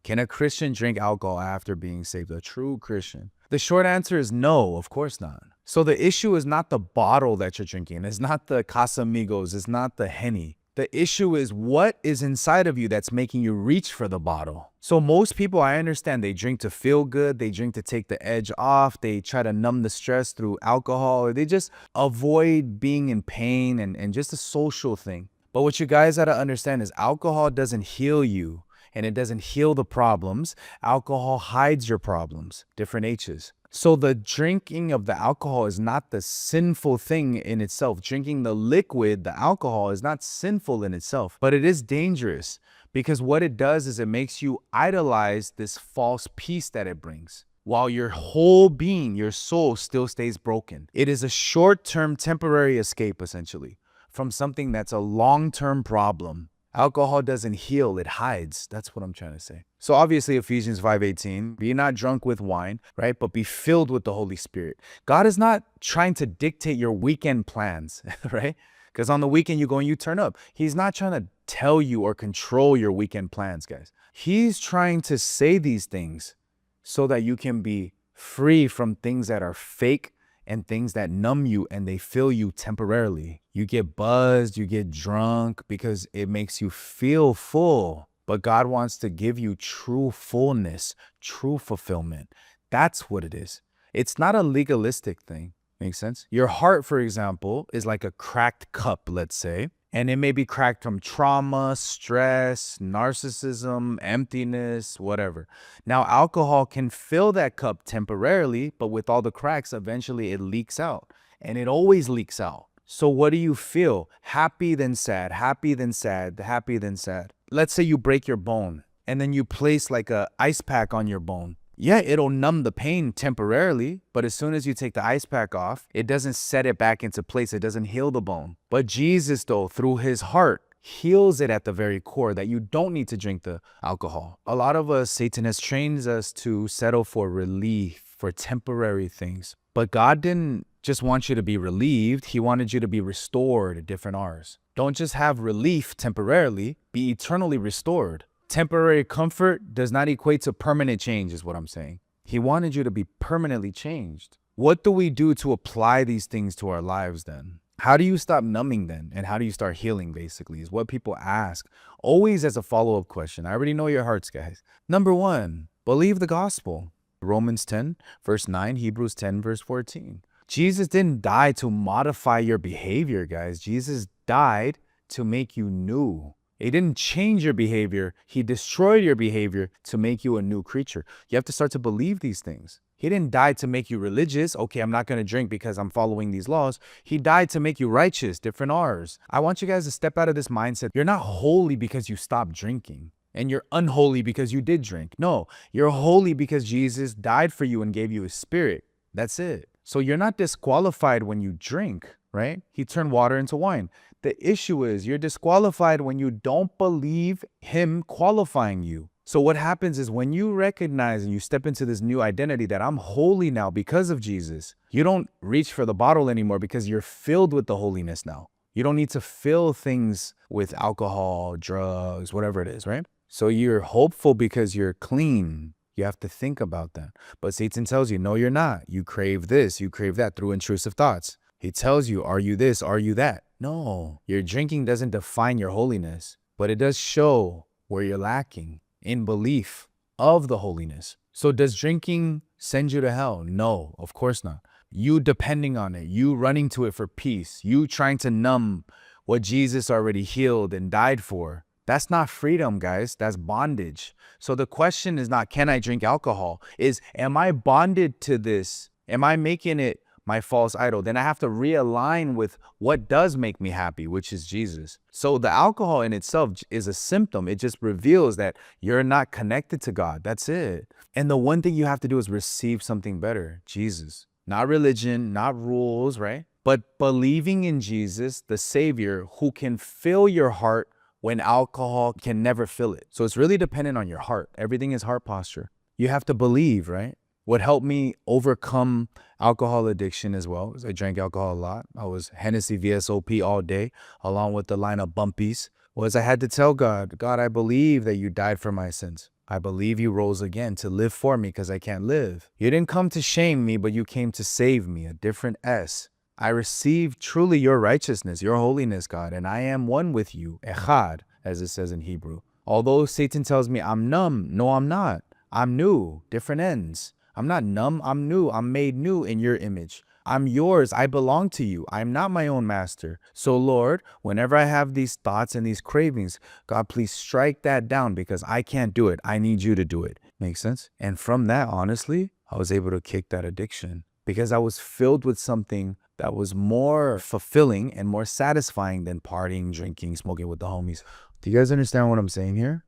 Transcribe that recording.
Can a Christian drink alcohol after being saved? A true Christian? The short answer is no, of course not. So the issue is not the bottle that you're drinking. It's not the Casamigos. It's not the Henny. The issue is what is inside of you that's making you reach for the bottle. So most people, I understand, they drink to feel good. They drink to take the edge off. They try to numb the stress through alcohol, or they just avoid being in pain and just a social thing. But what you guys got to understand is alcohol doesn't heal you, and it doesn't heal the problems. Alcohol hides your problems, different H's. So the drinking of the alcohol is not the sinful thing in itself. Drinking the liquid, the alcohol, is not sinful in itself, but it is dangerous because what it does is it makes you idolize this false peace that it brings, while your whole being, your soul, still stays broken. It is a short-term, temporary escape, essentially, from something that's a long-term problem. Alcohol doesn't heal, it hides. That's what I'm trying to say. So obviously Ephesians 5:18, be not drunk with wine, right? But be filled with the Holy Spirit. God is not trying to dictate your weekend plans, right? Because on the weekend you go and you turn up. He's not trying to tell you or control your weekend plans, guys. He's trying to say these things so that you can be free from things that are fake and things that numb you and they fill you temporarily. You get buzzed, you get drunk because it makes you feel full. But God wants to give you true fullness, true fulfillment. That's what it is. It's not a legalistic thing. Makes sense? Your heart, for example, is like a cracked cup, let's say. And it may be cracked from trauma, stress, narcissism, emptiness, whatever. Now, alcohol can fill that cup temporarily, but with all the cracks, eventually it leaks out. And it always leaks out. So what do you feel? Happy, then sad, happy, then sad, happy, then sad. Let's say you break your bone and then you place like a ice pack on your bone. Yeah, it'll numb the pain temporarily, but as soon as you take the ice pack off, it doesn't set it back into place. It doesn't heal the bone. But Jesus, though, through his heart, heals it at the very core that you don't need to drink the alcohol. A lot of us, Satan has trained us to settle for relief, for temporary things. But God didn't just want you to be relieved. He wanted you to be restored, different R's. Don't just have relief temporarily, be eternally restored. Temporary comfort does not equate to permanent change, is what I'm saying. He wanted you to be permanently changed. What do we do to apply these things to our lives then? How do you stop numbing then? And how do you start healing, basically, is what people ask, always as a follow-up question. I already know your hearts, guys. Number one, believe the gospel. Romans 10, verse 9, Hebrews 10, verse 14. Jesus didn't die to modify your behavior, guys. Jesus died to make you new. He didn't change your behavior. He destroyed your behavior to make you a new creature. You have to start to believe these things. He didn't die to make you religious. Okay, I'm not going to drink because I'm following these laws. He died to make you righteous, different R's. I want you guys to step out of this mindset. You're not holy because you stopped drinking. And you're unholy because you did drink. No, you're holy because Jesus died for you and gave you his spirit. That's it. So you're not disqualified when you drink, right? He turned water into wine. The issue is you're disqualified when you don't believe him qualifying you. So what happens is when you recognize and you step into this new identity that I'm holy now because of Jesus, you don't reach for the bottle anymore because you're filled with the holiness now. You don't need to fill things with alcohol, drugs, whatever it is, right? So you're hopeful because you're clean. You have to think about that. But Satan tells you, no, you're not. You crave this, you crave that through intrusive thoughts. He tells you, are you this, are you that? No, your drinking doesn't define your holiness, but it does show where you're lacking in belief of the holiness. So does drinking send you to hell? No, of course not. You depending on it, you running to it for peace, you trying to numb what Jesus already healed and died for. That's not freedom, guys. That's bondage. So the question is not, can I drink alcohol? Is, am I bonded to this? Am I making it my false idol? Then I have to realign with what does make me happy, which is Jesus. So the alcohol in itself is a symptom. It just reveals that you're not connected to God. That's it. And the one thing you have to do is receive something better, Jesus. Not religion, not rules, right? But believing in Jesus, the Savior, who can fill your heart when alcohol can never fill it. So it's really dependent on your heart. Everything is heart posture. You have to believe, right? What helped me overcome alcohol addiction as well, because I drank alcohol a lot. I was Hennessy VSOP all day, along with the line of bumpies, was I had to tell God, God, I believe that you died for my sins. I believe you rose again to live for me because I can't live. You didn't come to shame me, but you came to save me, a different S. I receive truly your righteousness, your holiness, God, and I am one with you, echad, as it says in Hebrew. Although Satan tells me I'm numb, no, I'm not. I'm new, different ends. I'm not numb, I'm new. I'm made new in your image. I'm yours. I belong to you. I'm not my own master. So, Lord, whenever I have these thoughts and these cravings, God, please strike that down because I can't do it. I need you to do it. Makes sense? And from that, honestly, I was able to kick that addiction because I was filled with something that was more fulfilling and more satisfying than partying, drinking, smoking with the homies. Do you guys understand what I'm saying here?